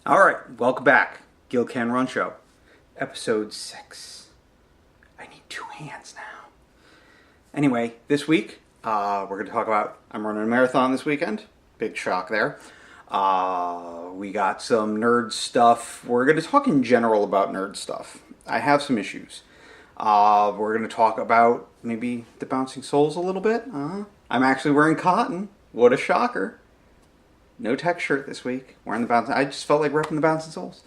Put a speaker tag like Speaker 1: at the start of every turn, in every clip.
Speaker 1: All right, welcome back. Gil Can Run Show, episode 6. I need 2 hands now. Anyway, this week, we're going to talk about, I'm running a marathon this weekend. Big shock there. We got some nerd stuff. We're going to talk in general about nerd stuff. I have some issues. We're going to talk about maybe the Bouncing Souls a little bit. I'm actually wearing cotton. What a shocker. No tech shirt this week. Wearing the Bouncing. I just felt like repping the Bouncing Souls.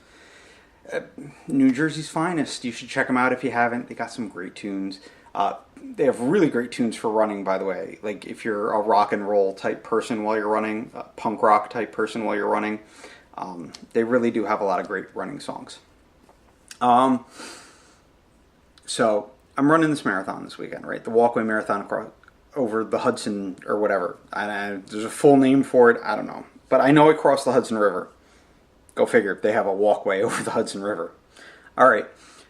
Speaker 1: New Jersey's finest. You should check them out if you haven't. They got some great tunes. They have really great tunes for running, by the way. Like if you're a rock and roll type person while you're running, a punk rock type person while you're running, they really do have a lot of great running songs. So I'm running this marathon this weekend, right? The Walkway Marathon across over the Hudson or whatever. There's a full name for it. I don't know. But I know I crossed the Hudson River. Go figure. They have a walkway over the Hudson River. All right.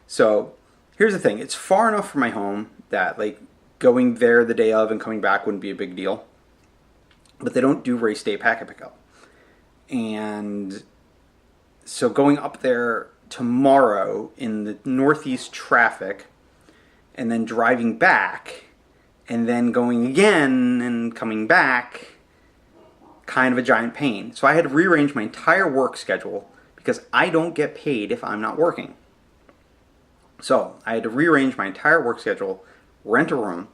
Speaker 1: So here's the thing. It's far enough from my home that like going there the day of and coming back wouldn't be a big deal. But they don't do race day packet pickup. And so going up there tomorrow in the northeast traffic and then driving back and then going again and coming back, kind of a giant pain. So I had to rearrange my entire work schedule because I don't get paid if I'm not working. So I had to rearrange my entire work schedule, rent a room,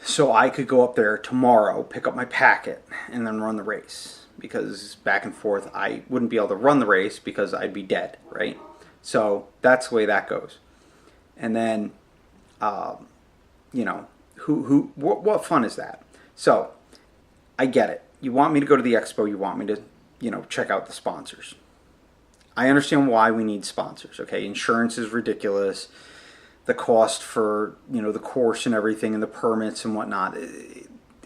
Speaker 1: so I could go up there tomorrow, pick up my packet, and then run the race. Because back and forth, I wouldn't be able to run the race because I'd be dead, right? So that's the way that goes. And then, what fun is that? So I get it. You want me to go to the expo. You want me to, check out the sponsors. I understand why we need sponsors, okay? Insurance is ridiculous. The cost for, the course and everything and the permits and whatnot.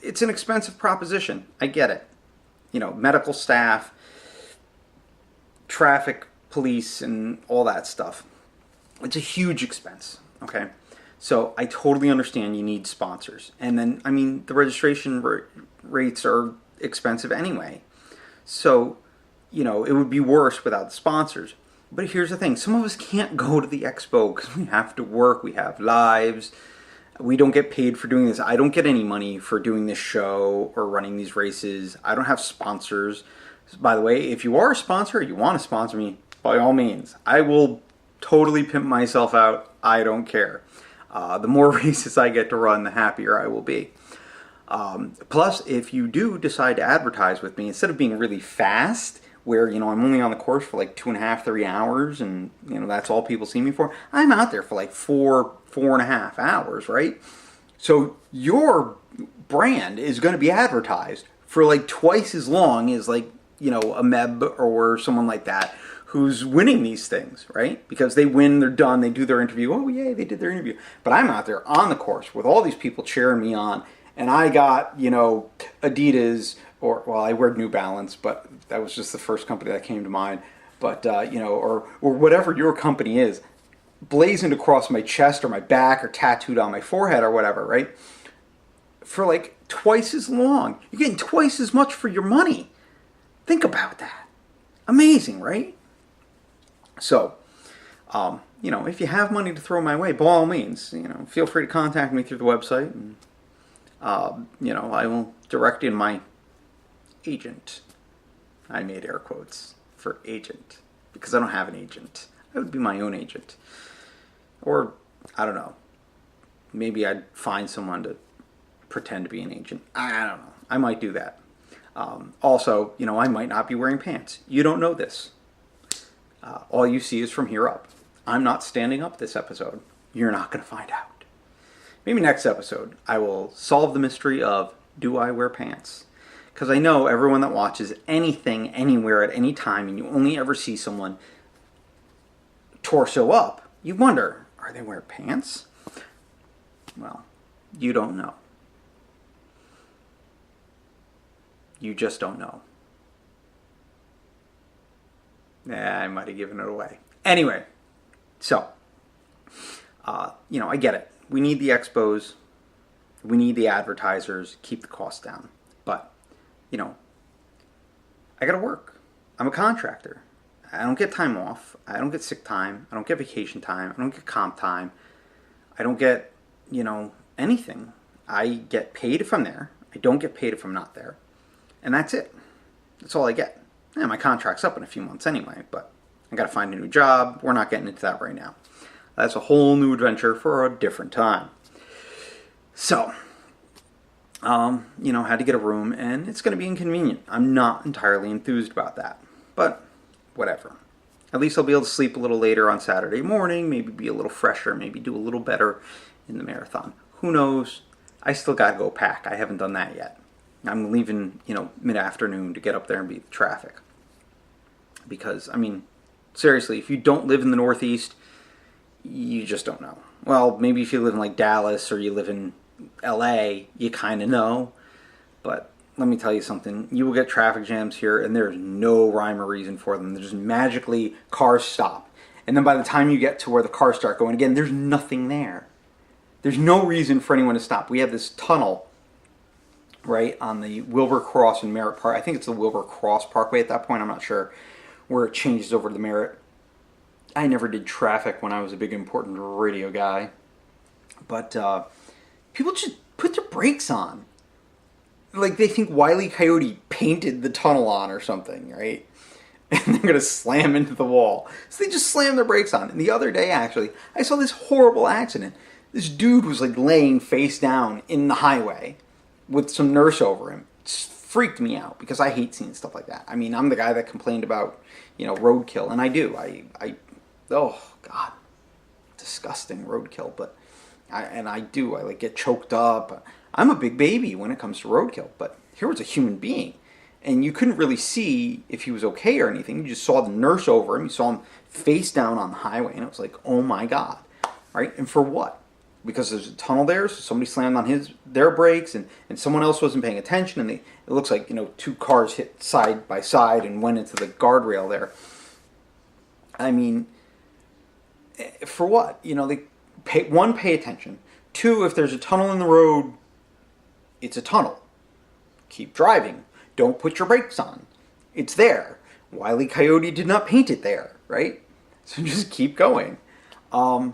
Speaker 1: It's an expensive proposition. I get it. Medical staff, traffic police, and all that stuff. It's a huge expense, okay? So I totally understand you need sponsors. And then, the registration rates are expensive anyway. So, it would be worse without the sponsors. But here's the thing. Some of us can't go to the expo because we have to work. We have lives. We don't get paid for doing this. I don't get any money for doing this show or running these races. I don't have sponsors. By the way, if you are a sponsor, you want to sponsor me, by all means. I will totally pimp myself out. I don't care. The more races I get to run, the happier I will be. Plus, if you do decide to advertise with me, instead of being really fast, where, I'm only on the course for like 2.5, 3 hours, and, that's all people see me for, I'm out there for like 4.5 hours, right? So your brand is going to be advertised for like twice as long as like, a Meb or someone like that who's winning these things, right? Because they win, they're done, they do their interview. Oh, yay, they did their interview. But I'm out there on the course with all these people cheering me on. And I got, Adidas, I wear New Balance, but that was just the first company that came to mind. But, or whatever your company is, blazoned across my chest or my back or tattooed on my forehead or whatever, right? For like twice as long. You're getting twice as much for your money. Think about that. Amazing, right? So, if you have money to throw my way, by all means, feel free to contact me through the website. And, I will direct you to my agent. I made air quotes for agent because I don't have an agent. I would be my own agent. Or, I don't know. Maybe I'd find someone to pretend to be an agent. I don't know. I might do that. Also, I might not be wearing pants. You don't know this. All you see is from here up. I'm not standing up this episode. You're not going to find out. Maybe next episode, I will solve the mystery of, do I wear pants? Because I know everyone that watches anything, anywhere, at any time, and you only ever see someone torso up, you wonder, are they wearing pants? Well, you don't know. You just don't know. I might have given it away. Anyway, so, I get it. We need the expos. We need the advertisers. Keep the costs down. But, I got to work. I'm a contractor. I don't get time off. I don't get sick time. I don't get vacation time. I don't get comp time. I don't get, anything. I get paid if I'm there. I don't get paid if I'm not there. And that's it. That's all I get. Yeah, my contract's up in a few months anyway, but I got to find a new job. We're not getting into that right now. That's a whole new adventure for a different time. So, had to get a room, and it's going to be inconvenient. I'm not entirely enthused about that, but whatever. At least I'll be able to sleep a little later on Saturday morning, maybe be a little fresher, maybe do a little better in the marathon. Who knows? I still got to go pack. I haven't done that yet. I'm leaving, mid-afternoon to get up there and beat the traffic. Because, seriously, if you don't live in the Northeast, you just don't know. Well, maybe if you live in like Dallas or you live in LA, you kind of know. But let me tell you something. You will get traffic jams here, and there's no rhyme or reason for them. They're just magically cars stop. And then by the time you get to where the cars start going again, there's nothing there. There's no reason for anyone to stop. We have this tunnel, right, on the Wilbur Cross and Merritt Park. I think it's the Wilbur Cross Parkway at that point. I'm not sure where it changes over to the Merritt. I never did traffic when I was a big important radio guy. But people just put their brakes on. Like they think Wile E. Coyote painted the tunnel on or something, right? And they're going to slam into the wall. So they just slam their brakes on. And the other day, actually, I saw this horrible accident. This dude was like laying face down in the highway with some nurse over him. It freaked me out because I hate seeing stuff like that. I'm the guy that complained about, roadkill. And I do. Oh, God. Disgusting roadkill. But I get choked up. I'm a big baby when it comes to roadkill, but here was a human being, and you couldn't really see if he was okay or anything. You just saw the nurse over him. You saw him face down on the highway, and it was like, oh my God, right? And for what? Because there's a tunnel there, so somebody slammed on their brakes, and someone else wasn't paying attention, and it looks like, two cars hit side by side and went into the guardrail there. For what? Pay attention. Two, if there's a tunnel in the road, it's a tunnel. Keep driving. Don't put your brakes on. It's there. Wile E. Coyote did not paint it there, right? So just keep going. I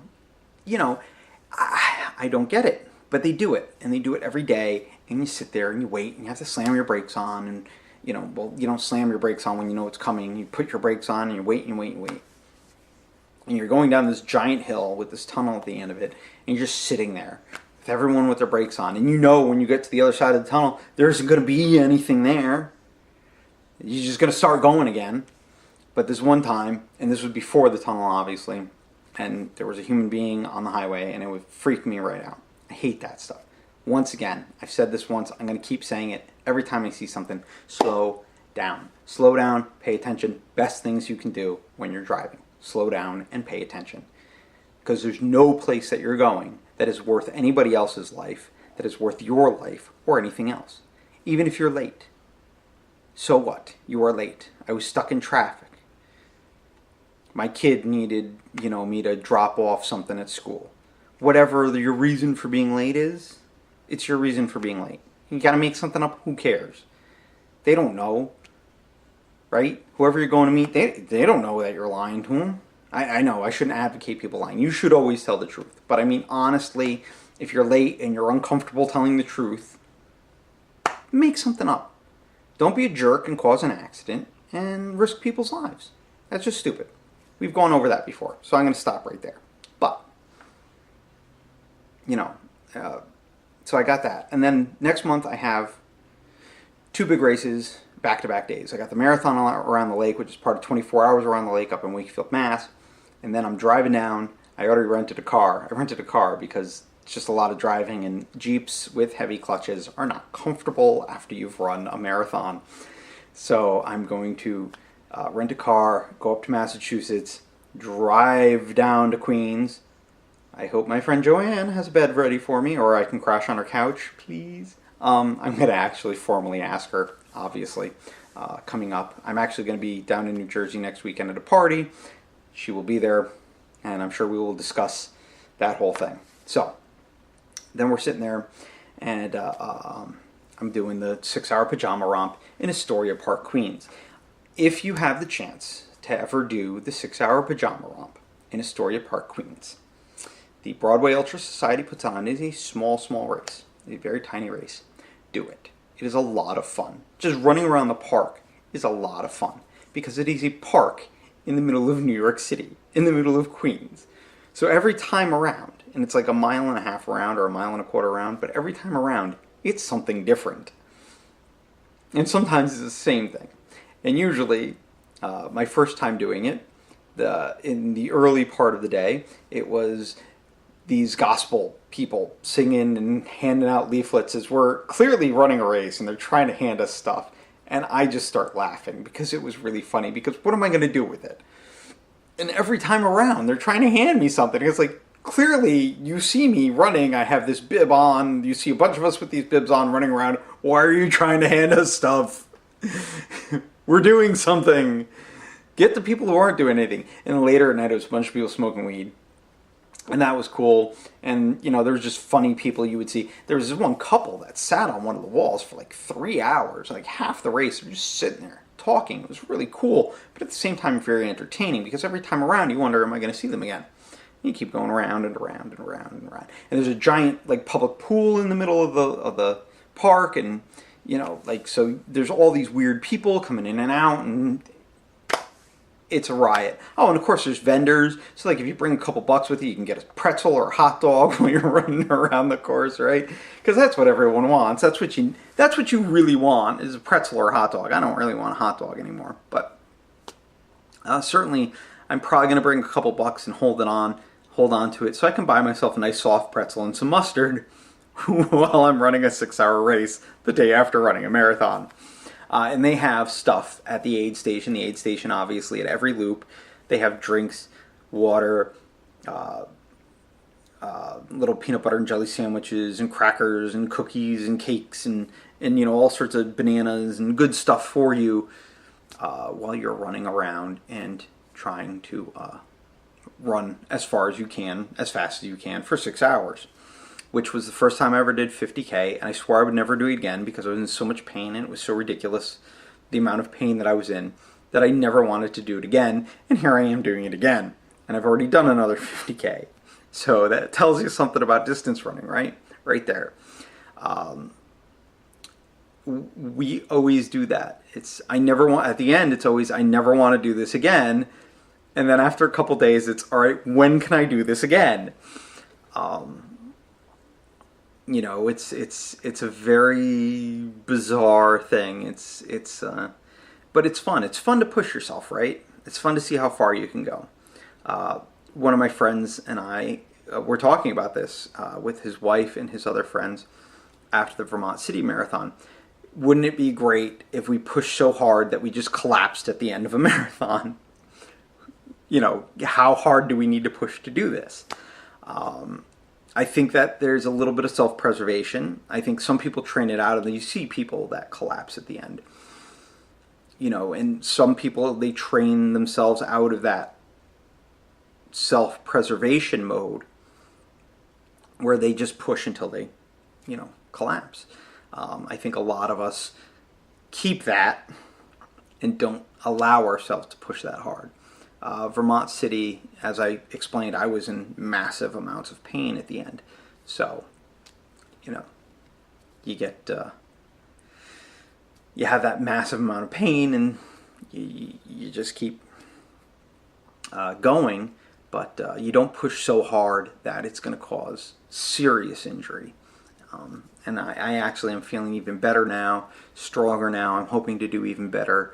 Speaker 1: don't get it, but they do it, and they do it every day. And you sit there and you wait, and you have to slam your brakes on, and you don't slam your brakes on when you know it's coming. You put your brakes on, and you wait and wait and wait. And you're going down this giant hill with this tunnel at the end of it, and you're just sitting there with everyone with their brakes on. And when you get to the other side of the tunnel, there isn't going to be anything there. You're just going to start going again. But this one time, and this was before the tunnel, obviously, and there was a human being on the highway, and it would freak me right out. I hate that stuff. Once again, I've said this once, I'm going to keep saying it every time I see something. Slow down. Slow down, pay attention. Best things you can do when you're driving. Slow down and pay attention. Because there's no place that you're going that is worth anybody else's life, that is worth your life, or anything else. Even if you're late. So what? You are late. I was stuck in traffic. My kid needed, me to drop off something at school. Whatever your reason for being late is, it's your reason for being late. You gotta make something up, who cares? They don't know. Right? Whoever you're going to meet, they don't know that you're lying to them. I know, I shouldn't advocate people lying. You should always tell the truth. But honestly, if you're late and you're uncomfortable telling the truth, make something up. Don't be a jerk and cause an accident and risk people's lives. That's just stupid. We've gone over that before, so I'm going to stop right there. But, so I got that. And then next month I have 2 big races, back-to-back days. I got the marathon around the lake, which is part of 24 Hours Around the Lake up in Wakefield, Mass. And then I'm driving down. I already rented a car. I rented a car because it's just a lot of driving, and Jeeps with heavy clutches are not comfortable after you've run a marathon. So I'm going to rent a car, go up to Massachusetts, drive down to Queens. I hope my friend Joanne has a bed ready for me, or I can crash on her couch, please. I'm going to actually formally ask her, obviously, coming up. I'm actually going to be down in New Jersey next weekend at a party. She will be there, and I'm sure we will discuss that whole thing. So, then we're sitting there, and I'm doing the 6-hour pajama romp in Astoria Park, Queens. if you have the chance to ever do the 6-hour pajama romp in Astoria Park, Queens, the Broadway Ultra Society puts on is a small race, a very tiny race. Do it. It is a lot of fun. Just running around the park is a lot of fun because it is a park in the middle of New York City, in the middle of Queens. So every time around, and it's like 1.5 miles around or 1.25 miles around, but every time around, it's something different. And sometimes it's the same thing. And usually, my first time doing it, in the early part of the day, it was these gospel people singing and handing out leaflets as we're clearly running a race and they're trying to hand us stuff. And I just start laughing because it was really funny, because what am I going to do with it? And every time around, they're trying to hand me something. It's like, clearly, you see me running, I have this bib on, you see a bunch of us with these bibs on running around, why are you trying to hand us stuff? We're doing something. Get the people who aren't doing anything. And later at night, it was a bunch of people smoking weed. And that was cool. And, there was just funny people you would see. There was this one couple that sat on one of the walls for like 3 hours, like half the race. They're just sitting there talking. It was really cool, but at the same time very entertaining, because every time around you wonder, am I going to see them again? And you keep going around and around and around and around. And there's a giant like public pool in the middle of the park, and so there's all these weird people coming in and out, and it's a riot. Oh, and of course there's vendors. So like if you bring a couple bucks with you, you can get a pretzel or a hot dog while you're running around the course, right? Because that's what everyone wants. That's what you really want, is a pretzel or a hot dog. I don't really want a hot dog anymore, but certainly I'm probably going to bring a couple bucks and hold on to it so I can buy myself a nice soft pretzel and some mustard while I'm running a 6-hour race the day after running a marathon. And they have stuff at the aid station. The aid station, obviously, at every loop, they have drinks, water, little peanut butter and jelly sandwiches, and crackers, and cookies, and cakes, and all sorts of bananas and good stuff for you while you're running around and trying to run as far as you can, as fast as you can, for 6 hours. Which was the first time I ever did 50K, and I swore I would never do it again because I was in so much pain, and it was so ridiculous, the amount of pain that I was in, that I never wanted to do it again, and here I am doing it again. And I've already done another 50K. So that tells you something about distance running, right? Right there. We always do that. At the end, it's always, I never want to do this again. And then after a couple days, it's, all right, when can I do this again? It's a very bizarre thing. But it's fun. It's fun to push yourself, right? It's fun to see how far you can go. One of my friends and I were talking about this with his wife and his other friends after the Vermont City Marathon. Wouldn't it be great if we pushed so hard that we just collapsed at the end of a marathon? How hard do we need to push to do this? I think that there's a little bit of self-preservation. I think some people train it out, and then you see people that collapse at the end. And some people, they train themselves out of that self-preservation mode where they just push until they, collapse. I think a lot of us keep that and don't allow ourselves to push that hard. Vermont City, as I explained, I was in massive amounts of pain at the end. So, you get, you have that massive amount of pain, and you just keep going, but you don't push so hard that it's going to cause serious injury. And I actually am feeling even better now, stronger now. I'm hoping to do even better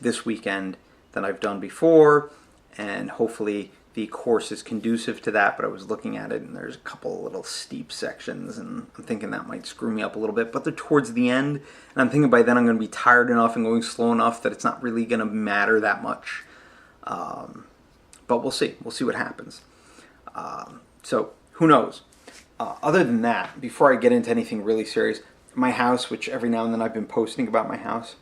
Speaker 1: this weekend than I've done before, and hopefully the course is conducive to that. But I was looking at it, and there's a couple of little steep sections, and I'm thinking that might screw me up a little bit, but they're towards the end, and I'm thinking by then I'm going to be tired enough and going slow enough that it's not really going to matter that much. But we'll see what happens. So who knows? Other than that, before I get into anything really serious, my house, which every now and then I've been posting about my house,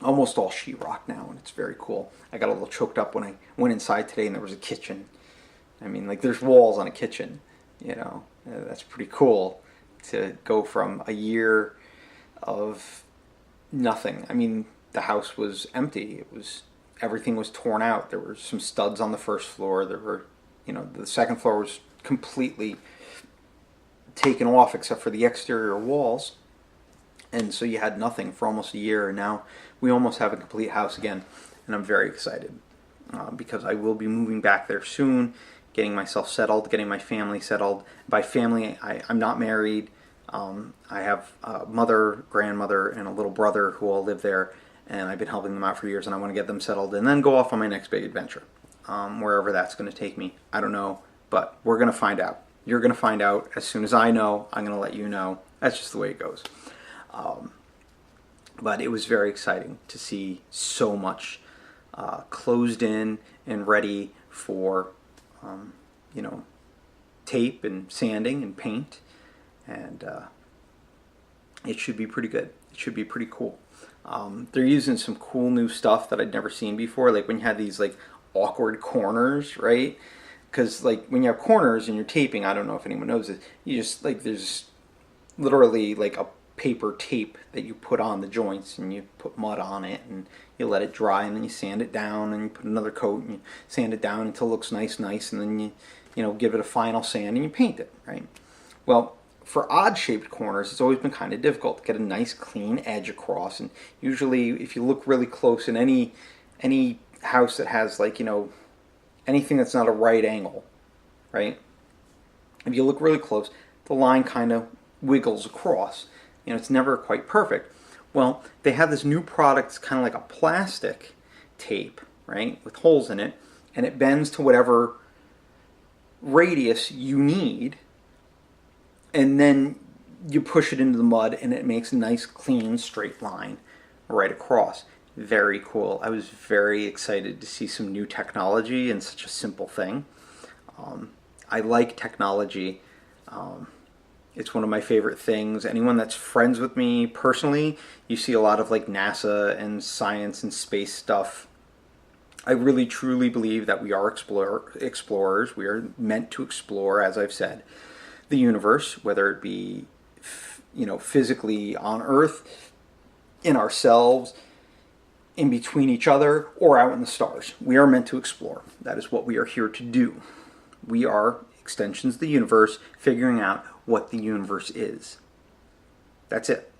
Speaker 1: almost all sheetrock now, and it's very cool. I got a little choked up when I went inside today and there was a kitchen. I mean, like, there's walls on a kitchen, that's pretty cool to go from a year of nothing. I mean, the house was empty. Everything was torn out. There were some studs on the first floor. There were, the second floor was completely taken off except for the exterior walls. And so you had nothing for almost a year, and now we almost have a complete house again. And I'm very excited because I will be moving back there soon, getting myself settled, getting my family settled. By family, I'm not married. I have a mother, grandmother, and a little brother who all live there, and I've been helping them out for years, and I want to get them settled and then go off on my next big adventure. Wherever that's going to take me, I don't know, but we're going to find out. You're going to find out. As soon as I know, I'm going to let you know. That's just the way it goes. But it was very exciting to see so much closed in and ready for, tape and sanding and paint. And it should be pretty good. It should be pretty cool. They're using some cool new stuff that I'd never seen before, like when you had these like awkward corners, right? Because like when you have corners and you're taping, I don't know if anyone knows this, you just like there's literally like a paper tape that you put on the joints, and you put mud on it and you let it dry, and then you sand it down, and you put another coat and you sand it down until it looks nice, and then you give it a final sand and you paint it, right? Well, for odd-shaped corners, it's always been kind of difficult to get a nice clean edge across, and usually if you look really close in any house that has like, anything that's not a right angle, right? If you look really close, the line kind of wiggles across. It's never quite perfect. Well, they have this new product, it's kind of like a plastic tape, right, with holes in it, and it bends to whatever radius you need, and then you push it into the mud, and it makes a nice, clean, straight line right across. Very cool. I was very excited to see some new technology in such a simple thing. I like technology. It's one of my favorite things. Anyone that's friends with me personally, you see a lot of like NASA and science and space stuff. I really truly believe that we are explorers. We are meant to explore, as I've said, the universe, whether it be physically on Earth, in ourselves, in between each other, or out in the stars. We are meant to explore. That is what we are here to do. We are extensions of the universe, figuring out what the universe is. That's it.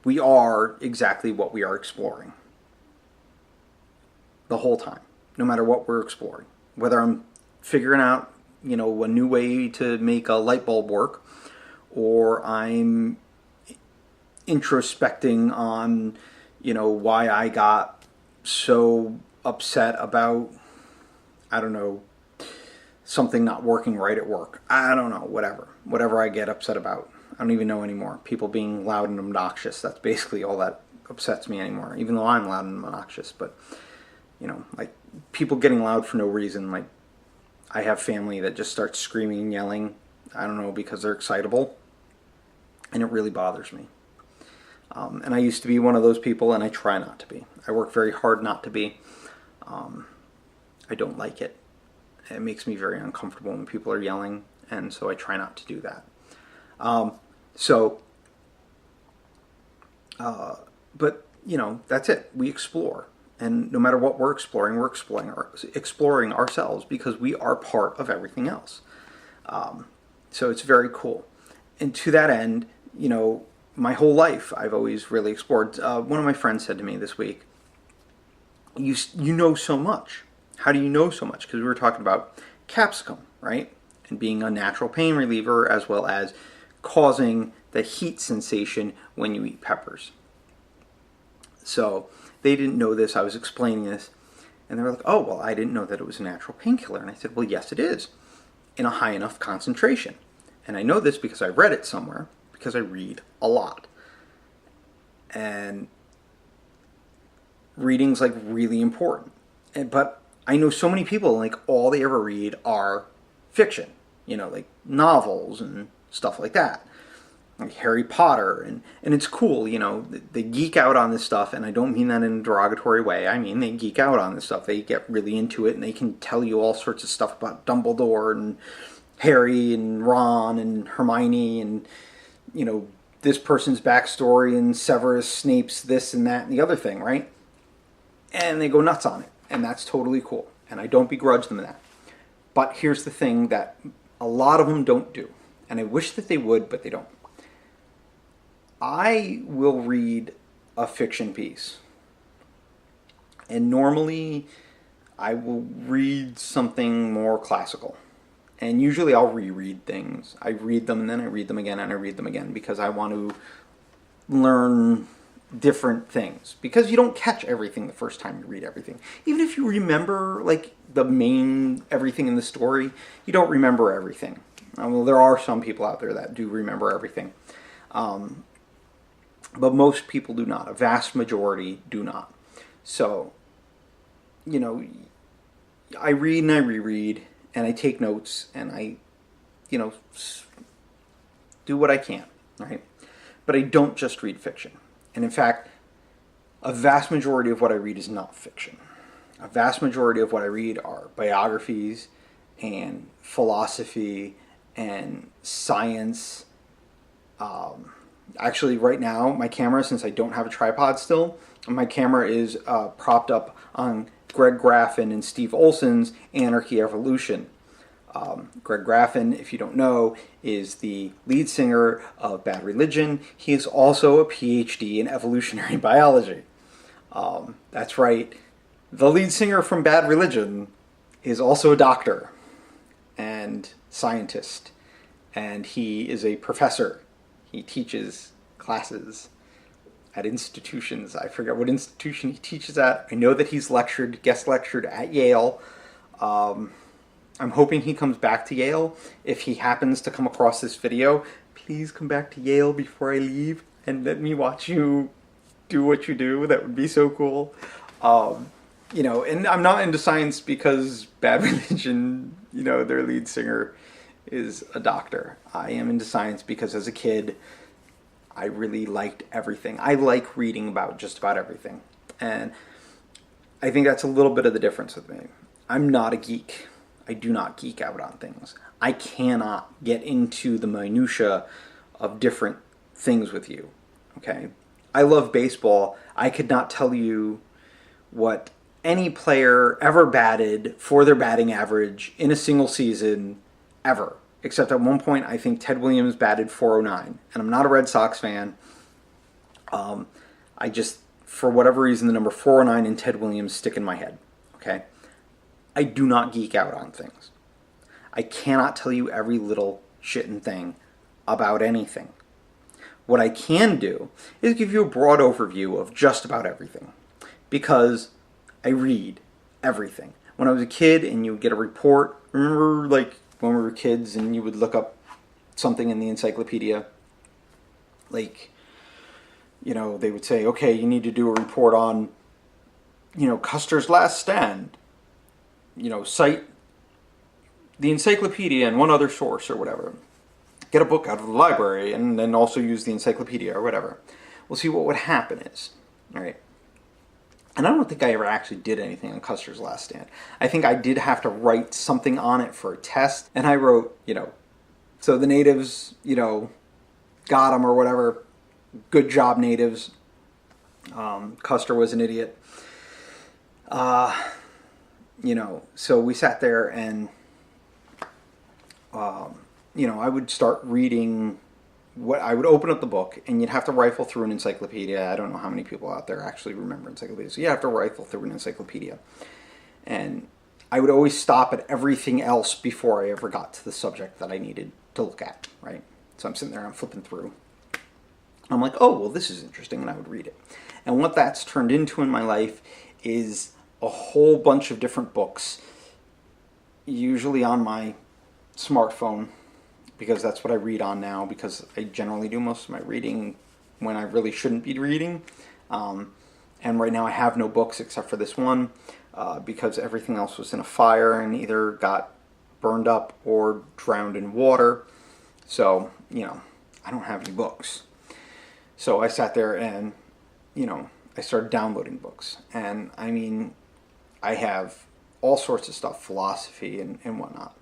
Speaker 1: We are exactly what we are exploring. The whole time. No matter what we're exploring. Whether I'm figuring out, a new way to make a light bulb work, or I'm introspecting on, why I got so upset about, I don't know, something not working right at work. I don't know, whatever I get upset about. I don't even know anymore. People being loud and obnoxious, that's basically all that upsets me anymore, even though I'm loud and obnoxious. But, like people getting loud for no reason. Like I have family that just starts screaming and yelling, I don't know, because they're excitable, and it really bothers me. And I used to be one of those people, and I try not to be. I work very hard not to be. I don't like it. It makes me very uncomfortable when people are yelling, and so I try not to do that. But that's it. We explore, and no matter what we're exploring exploring ourselves, because we are part of everything else. So it's very cool. And to that end, my whole life I've always really explored. One of my friends said to me this week, "You know so much. How do you know so much?" Because we were talking about capsicum, right? And being a natural pain reliever, as well as causing the heat sensation when you eat peppers. So they didn't know this. I was explaining this, and they were like, "Oh, well, I didn't know that it was a natural painkiller." And I said, "Well, yes, it is, in a high enough concentration. And I know this because I read it somewhere, because I read a lot. And reading's like really important. But I know so many people, like all they ever read are fiction, like novels and stuff like that. Like Harry Potter, and it's cool, they geek out on this stuff, and I don't mean that in a derogatory way. I mean, they geek out on this stuff. They get really into it, and they can tell you all sorts of stuff about Dumbledore and Harry and Ron and Hermione and, this person's backstory and Severus Snape's this and that and the other thing, right? And they go nuts on it, and that's totally cool. And I don't begrudge them that. But here's the thing that a lot of them don't do, and I wish that they would, but they don't. I will read a fiction piece, and normally I will read something more classical. And usually I'll reread things. I read them and then I read them again and I read them again because I want to learn different things. Because you don't catch everything the first time you read everything. Even if you remember like the main everything in the story, you don't remember everything. Well, there are some people out there that do remember everything. But most people do not. A vast majority do not. So, you know, I read and I reread. And I take notes, and I, you know, do what I can, right? But I don't just read fiction. And in fact, a vast majority of what I read is not fiction. A vast majority of what I read are biographies and philosophy and science. Actually, right now, my camera, since I don't have a tripod still, my camera is propped up on Greg Graffin and Steve Olson's Anarchy Evolution. Greg Graffin, if you don't know, is the lead singer of Bad Religion. He is also a PhD in evolutionary biology. That's right. The lead singer from Bad Religion is also a doctor and scientist. And he is a professor. He teaches classes at institutions. I forget what institution he teaches at. I know that he's guest lectured at Yale. I'm hoping he comes back to Yale. If he happens to come across this video, please come back to Yale before I leave and let me watch you do what you do. That would be so cool. You know, and I'm not into science because Bad Religion, you know, their lead singer is a doctor. I am into science because as a kid, I really liked everything. I like reading about just about everything. And I think that's a little bit of the difference with me. I'm not a geek. I do not geek out on things. I cannot get into the minutia of different things with you. Okay? I love baseball. I could not tell you what any player ever batted for their batting average in a single season ever. Except at one point, I think Ted Williams batted .409. And I'm not a Red Sox fan. I just, for whatever reason, the number 409 and Ted Williams stick in my head. Okay? I do not geek out on things. I cannot tell you every little shittin' thing about anything. What I can do is give you a broad overview of just about everything. Because I read everything. When I was a kid and you would get a report, remember like when we were kids and you would look up something in the encyclopedia, like, you know, they would say, okay, you need to do a report on, you know, Custer's Last Stand. You know, cite the encyclopedia and one other source or whatever. Get a book out of the library and then also use the encyclopedia or whatever. Well, see, what would happen is, all right, and I don't think I ever actually did anything on Custer's Last Stand. I think I did have to write something on it for a test, and I wrote, you know, so the natives, you know, got them or whatever. Good job, natives. Custer was an idiot. You know, so we sat there and, you know, I would start reading I would open up the book and you'd have to rifle through an encyclopedia. I don't know how many people out there actually remember encyclopedias. So you have to rifle through an encyclopedia. And I would always stop at everything else before I ever got to the subject that I needed to look at, right? So I'm sitting there, I'm flipping through. I'm like, oh, well, this is interesting, and I would read it. And what that's turned into in my life is a whole bunch of different books, usually on my smartphone, because that's what I read on now, because I generally do most of my reading when I really shouldn't be reading. And right now I have no books except for this one, because everything else was in a fire and either got burned up or drowned in water. So, you know, I don't have any books. So I sat there and, you know, I started downloading books. And, I mean, I have all sorts of stuff, philosophy and whatnot.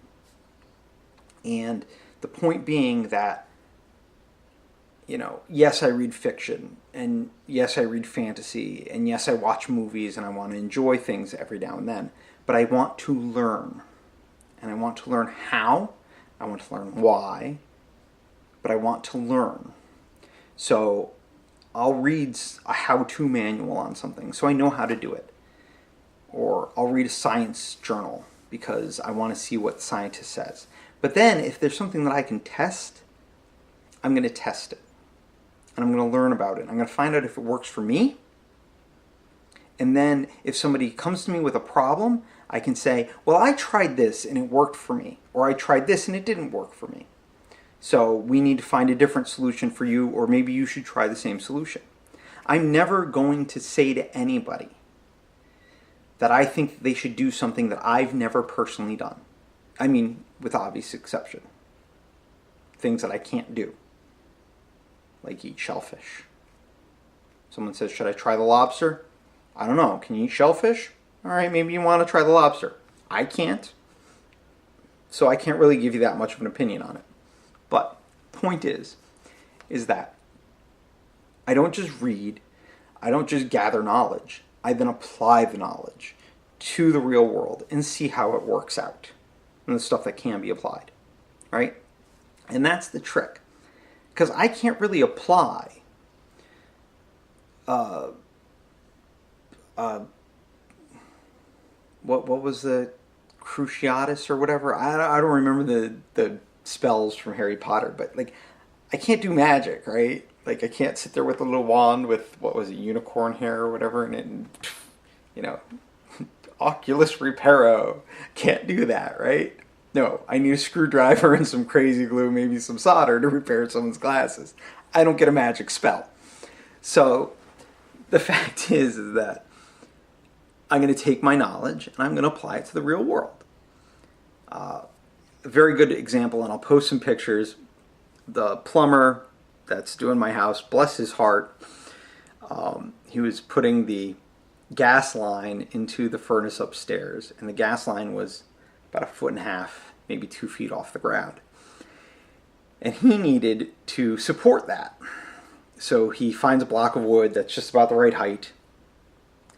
Speaker 1: And the point being that yes, I read fiction, and yes, I read fantasy, and yes, I watch movies, and I want to enjoy things every now and then. But I want to learn. And I want to learn how. I want to learn why. But I want to learn. So I'll read a how-to manual on something so I know how to do it. Or I'll read a science journal because I want to see what the scientist says. But then if there's something that I can test, I'm going to test it. And I'm going to learn about it. I'm going to find out if it works for me. And then if somebody comes to me with a problem, I can say, well, I tried this and it worked for me. Or I tried this and it didn't work for me. So we need to find a different solution for you, or maybe you should try the same solution. I'm never going to say to anybody that I think they should do something that I've never personally done. I mean, with obvious exception. Things that I can't do. Like eat shellfish. Someone says, should I try the lobster? I don't know. Can you eat shellfish? All right, maybe you want to try the lobster. I can't. So I can't really give you that much of an opinion on it. But point is that I don't just read, I don't just gather knowledge. I then apply the knowledge to the real world and see how it works out. And the stuff that can be applied. Right? And that's the trick. Because I can't really apply what was the Cruciatus or whatever? I don't remember the spells from Harry Potter, but like I can't do magic, right? Like I can't sit there with a little wand with what was it, unicorn hair or whatever, and Oculus Reparo. Can't do that, right? No, I need a screwdriver and some crazy glue, maybe some solder to repair someone's glasses. I don't get a magic spell. So the fact is that I'm going to take my knowledge and I'm going to apply it to the real world. A very good example, and I'll post some pictures. The plumber that's doing my house, bless his heart, he was putting the gas line into the furnace upstairs, and the gas line was about 1.5 feet, maybe 2 feet off the ground. And he needed to support that. So he finds a block of wood that's just about the right height,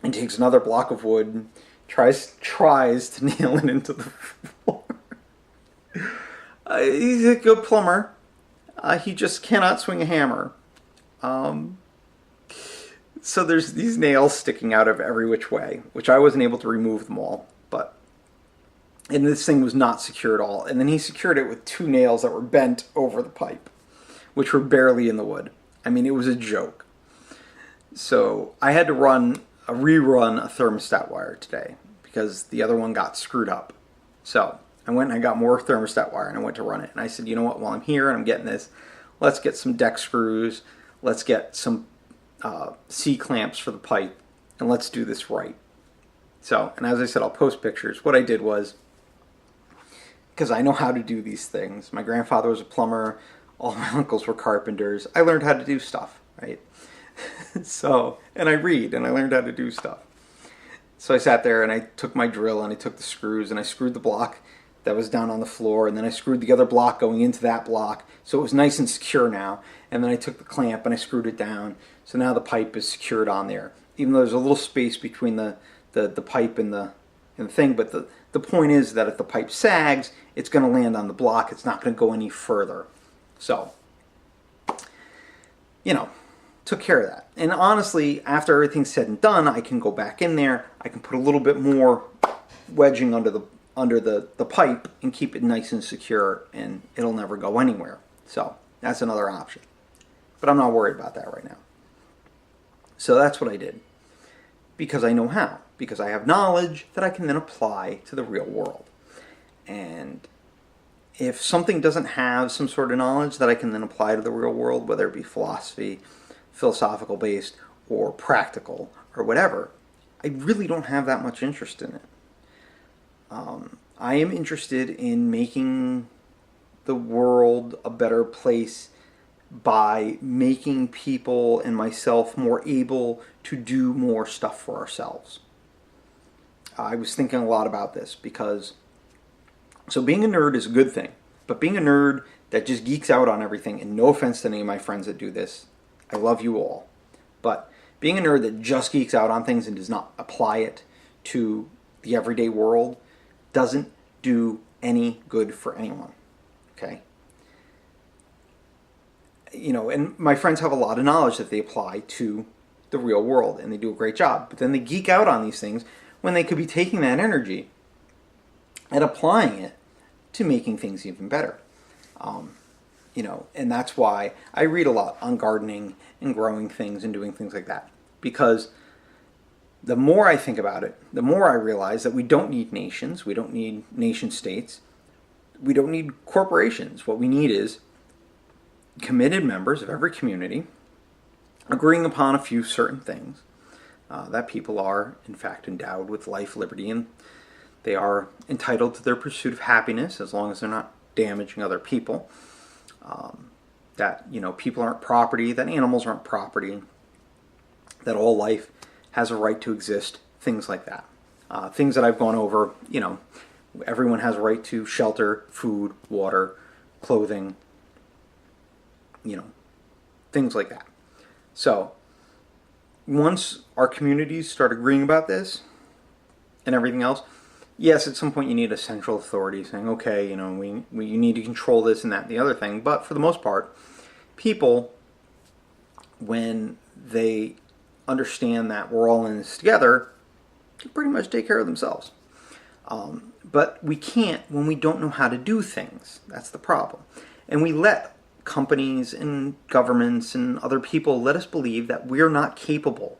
Speaker 1: and takes another block of wood, and tries to nail it into the floor. He's a good plumber. He just cannot swing a hammer. So there's these nails sticking out of every which way, which I wasn't able to remove them all. And this thing was not secure at all. And then he secured it with 2 nails that were bent over the pipe, which were barely in the wood. I mean, it was a joke. So I had to rerun a thermostat wire today because the other one got screwed up. So I went and I got more thermostat wire and I went to run it. And I said, you know what, while I'm here and I'm getting this, let's get some deck screws, let's get some C-clamps for the pipe, and let's do this right. So, and as I said, I'll post pictures. What I did was, because I know how to do these things. My grandfather was a plumber. All my uncles were carpenters. I learned how to do stuff, right? So, and I read, and I learned how to do stuff. So I sat there, and I took my drill, and I took the screws, and I screwed the block that was down on the floor, and then I screwed the other block going into that block, so it was nice and secure now. And then I took the clamp, and I screwed it down, so now the pipe is secured on there. Even though there's a little space between the pipe and the thing, but the point is that if the pipe sags, it's going to land on the block. It's not going to go any further. So, took care of that. And honestly, after everything's said and done, I can go back in there. I can put a little bit more wedging under the pipe and keep it nice and secure, and it'll never go anywhere. So that's another option. But I'm not worried about that right now. So that's what I did. Because I know how. Because I have knowledge that I can then apply to the real world. And if something doesn't have some sort of knowledge that I can then apply to the real world, whether it be philosophical based, or practical, or whatever, I really don't have that much interest in it. I am interested in making the world a better place by making people and myself more able to do more stuff for ourselves. I was thinking a lot about this because, so being a nerd is a good thing, but being a nerd that just geeks out on everything, and no offense to any of my friends that do this, I love you all. But being a nerd that just geeks out on things and does not apply it to the everyday world doesn't do any good for anyone. Okay? And my friends have a lot of knowledge that they apply to the real world, and they do a great job. But then they geek out on these things when they could be taking that energy and applying it to making things even better. And that's why I read a lot on gardening and growing things and doing things like that. Because the more I think about it, the more I realize that we don't need nations, we don't need nation states, we don't need corporations. What we need is committed members of every community agreeing upon a few certain things, that people are, in fact, endowed with life, liberty, and they are entitled to their pursuit of happiness as long as they're not damaging other people. That people aren't property, that animals aren't property, that all life has a right to exist, things like that. Things that I've gone over, everyone has a right to shelter, food, water, clothing, things like that. So, once our communities start agreeing about this and everything else, yes, at some point you need a central authority saying, okay, you need to control this and that and the other thing. But for the most part, people, when they understand that we're all in this together, can pretty much take care of themselves. But we can't when we don't know how to do things. That's the problem. And we let companies and governments and other people let us believe that we're not capable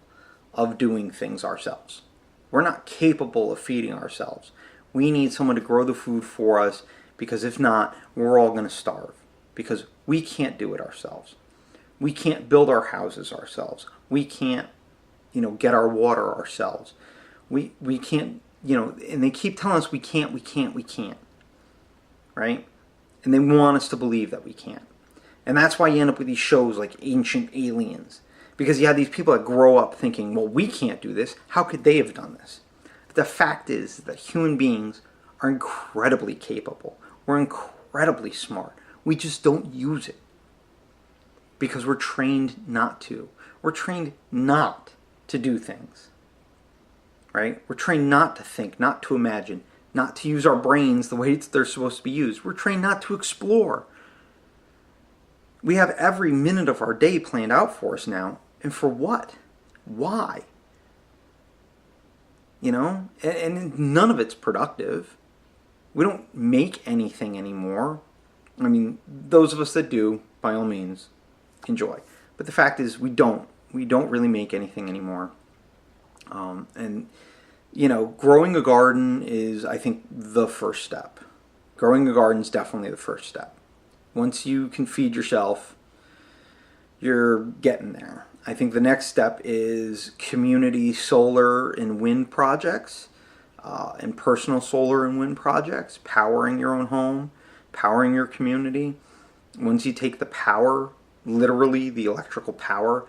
Speaker 1: of doing things ourselves. We're not capable of feeding ourselves. We need someone to grow the food for us, because if not, we're all going to starve, because we can't do it ourselves. We can't build our houses ourselves. We can't, get our water ourselves. We can't, and they keep telling us we can't, right? And they want us to believe that we can't. And that's why you end up with these shows like Ancient Aliens. Because you have these people that grow up thinking, well, we can't do this. How could they have done this? But the fact is that human beings are incredibly capable. We're incredibly smart. We just don't use it. Because we're trained not to. We're trained not to do things. Right? We're trained not to think, not to imagine, not to use our brains the way they're supposed to be used. We're trained not to explore. We have every minute of our day planned out for us now. And for what? Why? And none of it's productive. We don't make anything anymore. I mean, those of us that do, by all means, enjoy. But the fact is, we don't really make anything anymore. Growing a garden is, I think, the first step. Growing a garden is definitely the first step. Once you can feed yourself, you're getting there. I think the next step is community solar and wind projects, and personal solar and wind projects, powering your own home, powering your community. Once you take the power, literally the electrical power,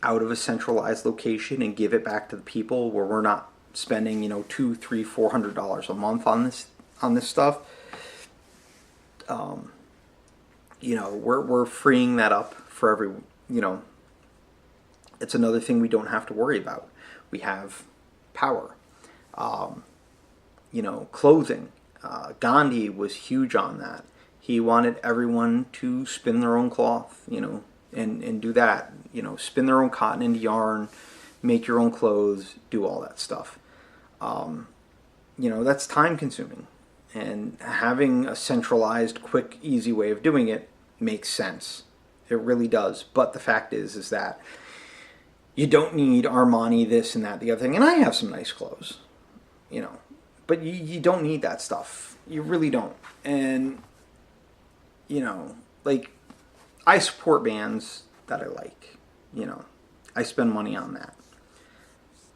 Speaker 1: out of a centralized location and give it back to the people, where we're not spending, $200, $300, $400 a month on this stuff. We're freeing that up for everyone. It's another thing we don't have to worry about. We have power. Clothing. Gandhi was huge on that. He wanted everyone to spin their own cloth, and do that. Spin their own cotton into yarn, make your own clothes, do all that stuff. That's time consuming. And having a centralized, quick, easy way of doing it makes sense. It really does. But the fact is that you don't need Armani, this and that, the other thing. And I have some nice clothes, but you don't need that stuff. You really don't. And, I support bands that I like, I spend money on that.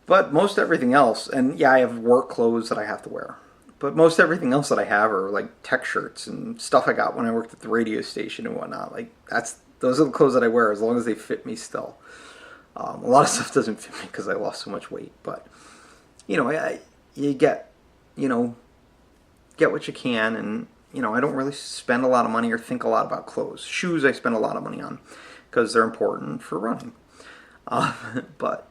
Speaker 1: But most everything else, and yeah, I have work clothes that I have to wear. But most everything else that I have are like tech shirts and stuff I got when I worked at the radio station and whatnot. Those are the clothes that I wear as long as they fit me still. A lot of stuff doesn't fit me because I lost so much weight. But, you get what you can, and, I don't really spend a lot of money or think a lot about clothes. Shoes I spend a lot of money on because they're important for running. But,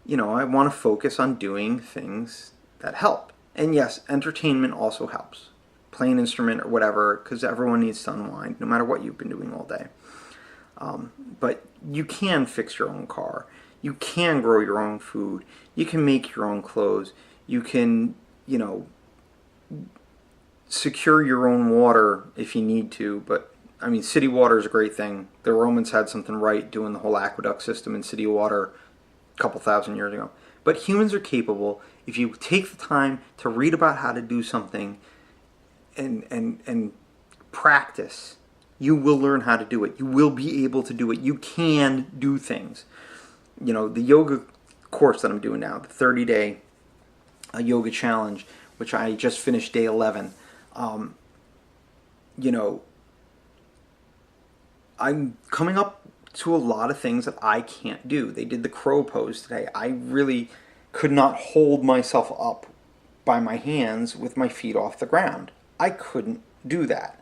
Speaker 1: I want to focus on doing things that help. And yes, entertainment also helps. Play an instrument or whatever, because everyone needs to unwind, no matter what you've been doing all day. But you can fix your own car. You can grow your own food. You can make your own clothes. You can, secure your own water if you need to. But, city water is a great thing. The Romans had something right doing the whole aqueduct system in city water a couple thousand years ago. But humans are capable. If you take the time to read about how to do something and practice, you will learn how to do it. You will be able to do it. You can do things. The yoga course that I'm doing now, the 30-day yoga challenge, which I just finished day 11, I'm coming up to a lot of things that I can't do. They did the crow pose today. I really could not hold myself up by my hands with my feet off the ground. I couldn't do that.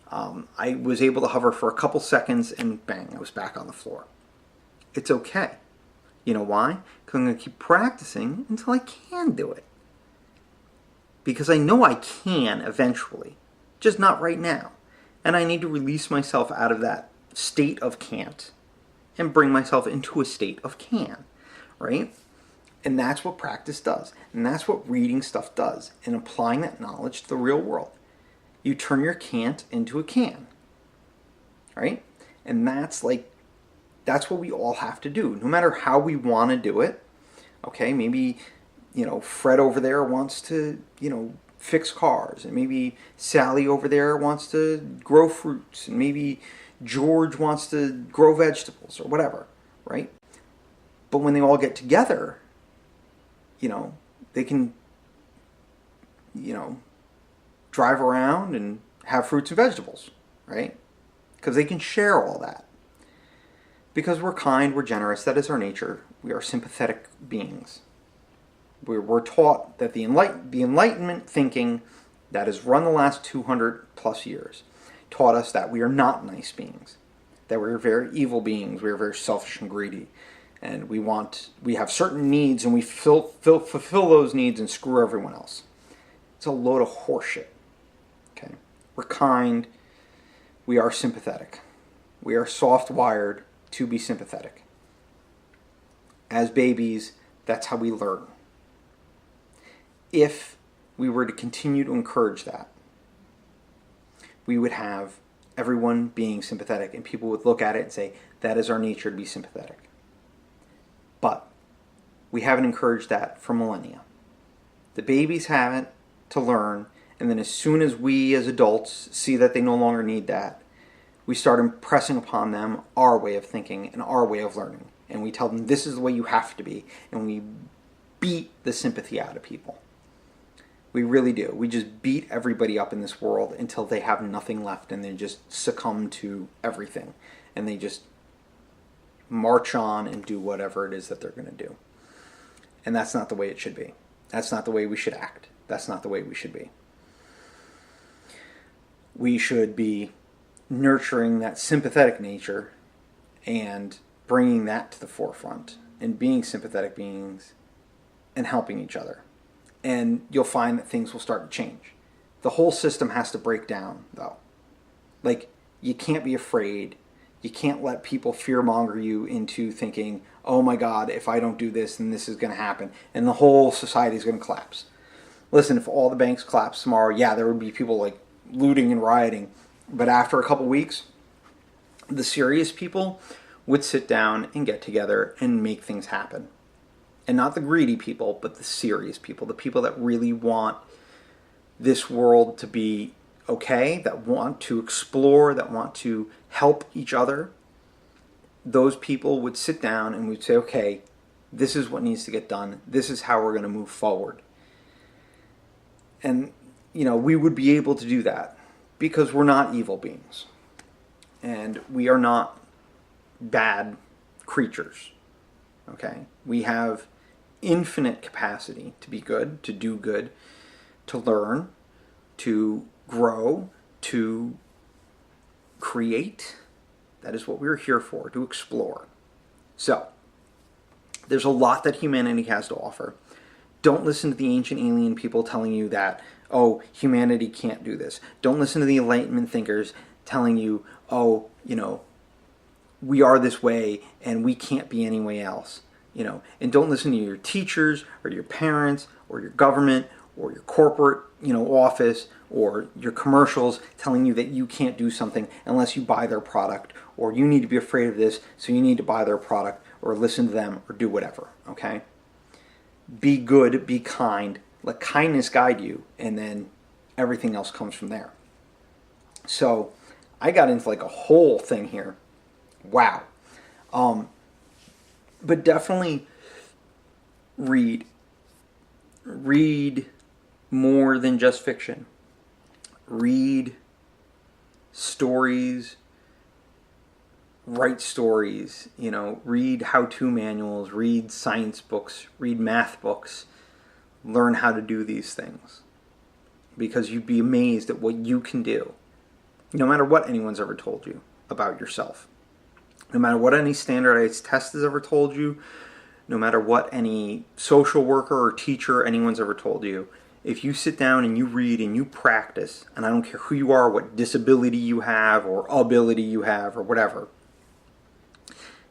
Speaker 1: I was able to hover for a couple seconds and bang, I was back on the floor. It's okay. You know why? Because I'm going to keep practicing until I can do it. Because I know I can eventually, just not right now. And I need to release myself out of that state of can't and bring myself into a state of can, right? And that's what practice does. And that's what reading stuff does, and applying that knowledge to the real world. You turn your can't into a can, right? And that's what we all have to do, no matter how we want to do it. Okay, maybe, Fred over there wants to, fix cars, and maybe Sally over there wants to grow fruits, and maybe George wants to grow vegetables, or whatever, right? But when they all get together, they can, drive around and have fruits and vegetables, right? Because they can share all that. Because we're kind, we're generous, that is our nature. We are sympathetic beings. We're taught that the Enlightenment thinking that has run the last 200 plus years taught us that we are not nice beings, that we're very evil beings, we're very selfish and greedy, and we have certain needs, and we fulfill those needs and screw everyone else. It's a load of horseshit. Okay, we're kind, we are sympathetic, we are soft-wired to be sympathetic. As babies, that's how we learn. If we were to continue to encourage that, we would have everyone being sympathetic, and people would look at it and say, that is our nature to be sympathetic. But we haven't encouraged that for millennia. The babies have it to learn, and then as soon as we as adults see that they no longer need that, we start impressing upon them our way of thinking and our way of learning. And we tell them this is the way you have to be, and we beat the sympathy out of people. We really do. We just beat everybody up in this world until they have nothing left, and they just succumb to everything. And they just march on and do whatever it is that they're going to do. And that's not the way it should be. That's not the way we should act. That's not the way we should be. We should be nurturing that sympathetic nature and bringing that to the forefront and being sympathetic beings and helping each other. And you'll find that things will start to change. The whole system has to break down, though. You can't be afraid. You can't let people fearmonger you into thinking, oh my God, if I don't do this, then this is going to happen. And the whole society is going to collapse. Listen, if all the banks collapse tomorrow, yeah, there would be people looting and rioting. But after a couple weeks, the serious people would sit down and get together and make things happen. And not the greedy people, but the serious people, the people that really want this world to be okay, that want to explore, that want to help each other. Those people would sit down and we'd say, okay, this is what needs to get done. This is how we're going to move forward. And, we would be able to do that because we're not evil beings. And we are not bad creatures. Okay? We have infinite capacity to be good, to do good, to learn, to grow, to create. That is what we're here for, to explore. So, there's a lot that humanity has to offer. Don't listen to the ancient alien people telling you that, oh, humanity can't do this. Don't listen to the Enlightenment thinkers telling you, oh, we are this way and we can't be any way else. And don't listen to your teachers or your parents or your government or your corporate, office or your commercials telling you that you can't do something unless you buy their product, or you need to be afraid of this, so you need to buy their product or listen to them or do whatever, okay? Be good, be kind, let kindness guide you, and then everything else comes from there. So I got into like a whole thing here. Wow. But definitely read more than just fiction. Read stories, write stories, read how-to manuals, read science books, read math books, learn how to do these things. Because you'd be amazed at what you can do, no matter what anyone's ever told you about yourself. No matter what any standardized test has ever told you, no matter what any social worker or teacher anyone's ever told you, if you sit down and you read and you practice, and I don't care who you are, what disability you have or ability you have or whatever,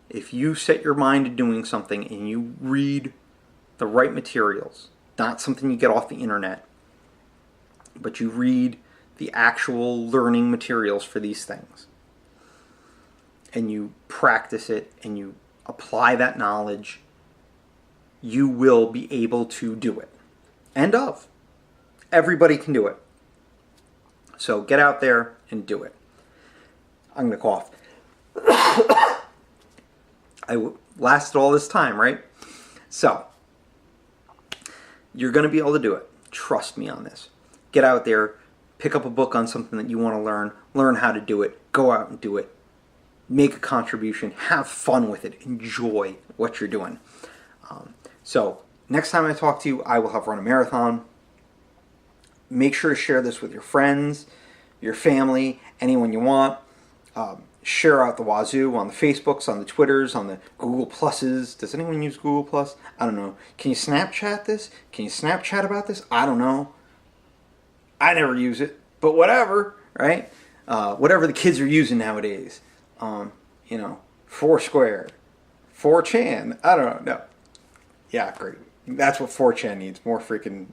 Speaker 1: if you set your mind to doing something and you read the right materials, not something you get off the internet, but you read the actual learning materials for these things, and you practice it and you apply that knowledge, you will be able to do it. End of. Everybody can do it. So get out there and do it. I'm going to cough. I lasted all this time, right? So, you're going to be able to do it. Trust me on this. Get out there, pick up a book on something that you want to learn how to do it, go out and do it, make a contribution, have fun with it, enjoy what you're doing. So, next time I talk to you, I will have run a marathon. Make sure to share this with your friends, your family, anyone you want. Share out the wazoo on the Facebooks, on the Twitters, on the Google Pluses. Does anyone use Google Plus? I don't know. Can you Snapchat this? Can you Snapchat about this? I don't know. I never use it, but whatever, right? Whatever the kids are using nowadays. Foursquare, 4chan. I don't know. No. Yeah, great. That's what 4chan needs. More freaking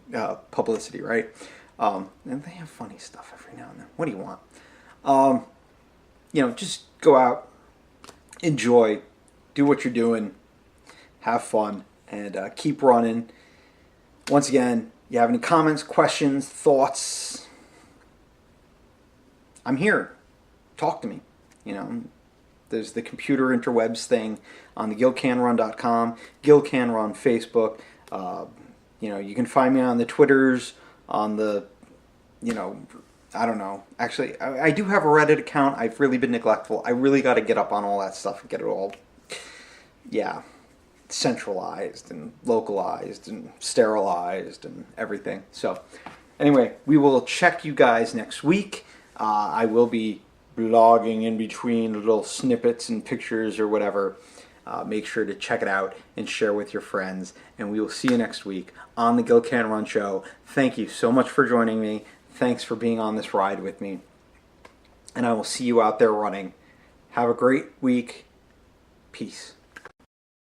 Speaker 1: publicity, right? And they have funny stuff every now and then. What do you want? Just go out, enjoy, do what you're doing, have fun, and keep running. Once again, you have any comments, questions, thoughts, I'm here. Talk to me. There's the computer interwebs thing on the gilcanrun.com, Gil Can Run Facebook. You can find me on the Twitters, on the, I don't know. Actually, I do have a Reddit account. I've really been neglectful. I really got to get up on all that stuff and get it all, centralized and localized and sterilized and everything. So, anyway, we will check you guys next week. I will be blogging in between little snippets and pictures or whatever. Make sure to check it out and share with your friends. And we will see you next week on the Gil Can Run Show. Thank you so much for joining me. Thanks for being on this ride with me. And I will see you out there running. Have a great week. Peace.